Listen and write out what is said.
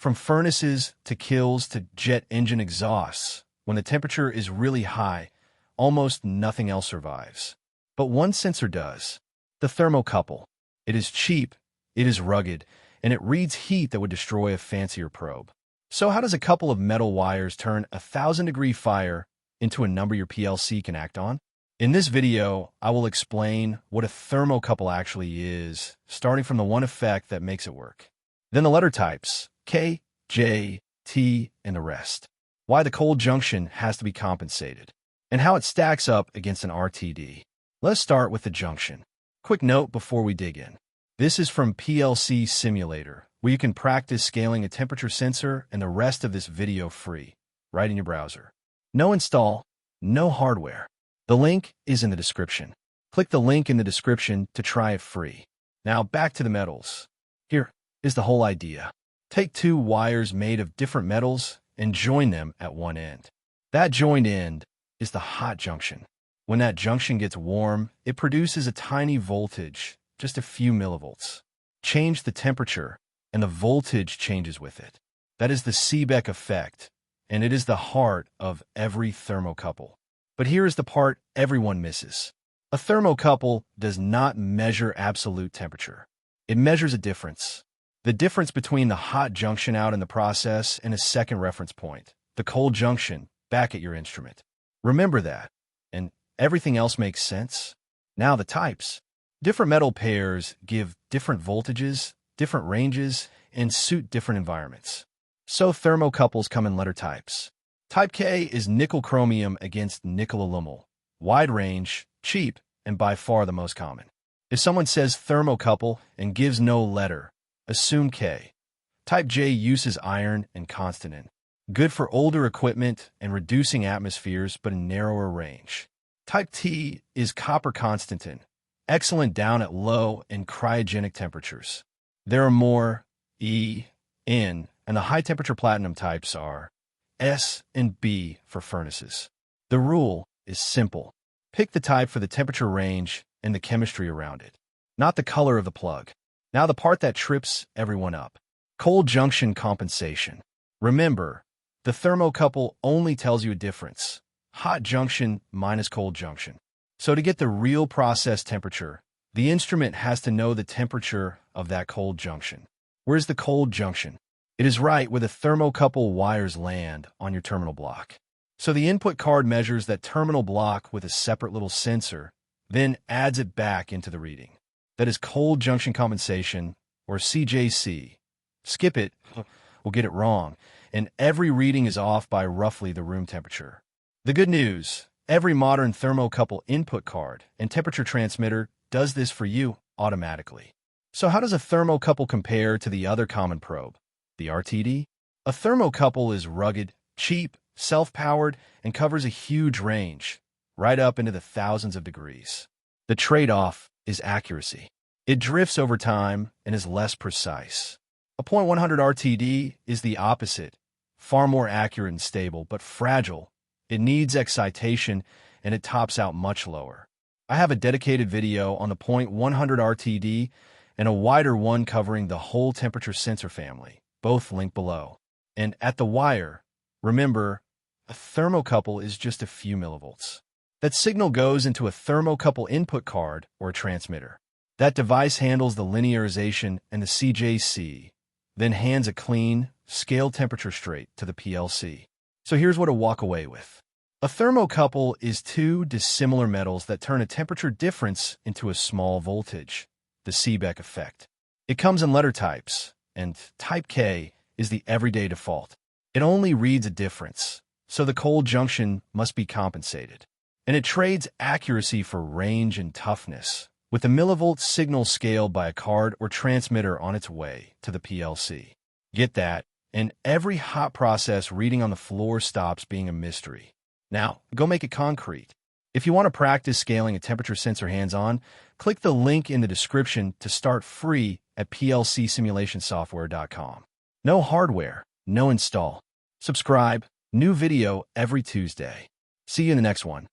From furnaces to kilns to jet engine exhausts, when the temperature is really high, almost nothing else survives. But one sensor does. The thermocouple. It is cheap, it is rugged, and it reads heat that would destroy a fancier probe. So how does a couple of metal wires turn a 1,000-degree fire into a number your PLC can act on? In this video, I will explain what a thermocouple actually is, starting from the one effect that makes it work. Then the letter types, K, J, T, and the rest. Why the cold junction has to be compensated, and how it stacks up against an RTD. Let's start with the junction. Quick note before we dig in. This is from PLC Simulator, where you can practice scaling a temperature sensor and the rest of this video free, right in your browser. No install, no hardware. The link is in the description. Click the link in the description to try it free. Now back to the metals. Here is the whole idea. Take two wires made of different metals and join them at one end. That joined end is the hot junction. When that junction gets warm, it produces a tiny voltage, just a few millivolts. Change the temperature, and the voltage changes with it. That is the Seebeck effect, and it is the heart of every thermocouple. But here is the part everyone misses. A thermocouple does not measure absolute temperature. It measures a difference. The difference between the hot junction out in the process and a second reference point, the cold junction, back at your instrument. Remember that, and everything else makes sense. Now the types. Different metal pairs give different voltages, different ranges, and suit different environments. So thermocouples come in letter types. Type K is nickel-chromium against nickel-aluminum. Wide range, cheap, and by far the most common. If someone says thermocouple and gives no letter, assume K. Type J uses iron and constant. Good for older equipment and reducing atmospheres but in narrower range. Type T is copper constant. Excellent down at low and cryogenic temperatures. There are more E, N, and the high-temperature platinum types are S and B for furnaces. The rule is simple. Pick the type for the temperature range and the chemistry around it, not the color of the plug. Now the part that trips everyone up. Cold junction compensation. Remember, the thermocouple only tells you a difference. Hot junction minus cold junction. So to get the real process temperature, the instrument has to know the temperature of that cold junction. Where's the cold junction? It is right where the thermocouple wires land on your terminal block. So the input card measures that terminal block with a separate little sensor, then adds it back into the reading. That is cold junction compensation, or CJC. Skip it, we'll get it wrong, and every reading is off by roughly the room temperature. The good news, every modern thermocouple input card and temperature transmitter does this for you automatically. So how does a thermocouple compare to the other common probe, the RTD? A thermocouple is rugged, cheap, self-powered, and covers a huge range, right up into the thousands of degrees. The trade-off is accuracy. It drifts over time and is less precise. A .100 RTD is the opposite, far more accurate and stable, but fragile. It needs excitation, and it tops out much lower. I have a dedicated video on the .100 RTD and a wider one covering the whole temperature sensor family, both linked below. And at the wire, remember, a thermocouple is just a few millivolts. That signal goes into a thermocouple input card or a transmitter. That device handles the linearization and the CJC, then hands a clean, scaled temperature straight to the PLC. So here's what to walk away with. A thermocouple is two dissimilar metals that turn a temperature difference into a small voltage, the Seebeck effect. It comes in letter types, and type K is the everyday default. It only reads a difference, so the cold junction must be compensated. And it trades accuracy for range and toughness, with the millivolt signal scaled by a card or transmitter on its way to the PLC. Get that, and every hot process reading on the floor stops being a mystery. Now, go make it concrete. If you want to practice scaling a temperature sensor hands-on, click the link in the description to start free at plcsimulationsoftware.com. No hardware, no install. Subscribe, new video every Tuesday. See you in the next one.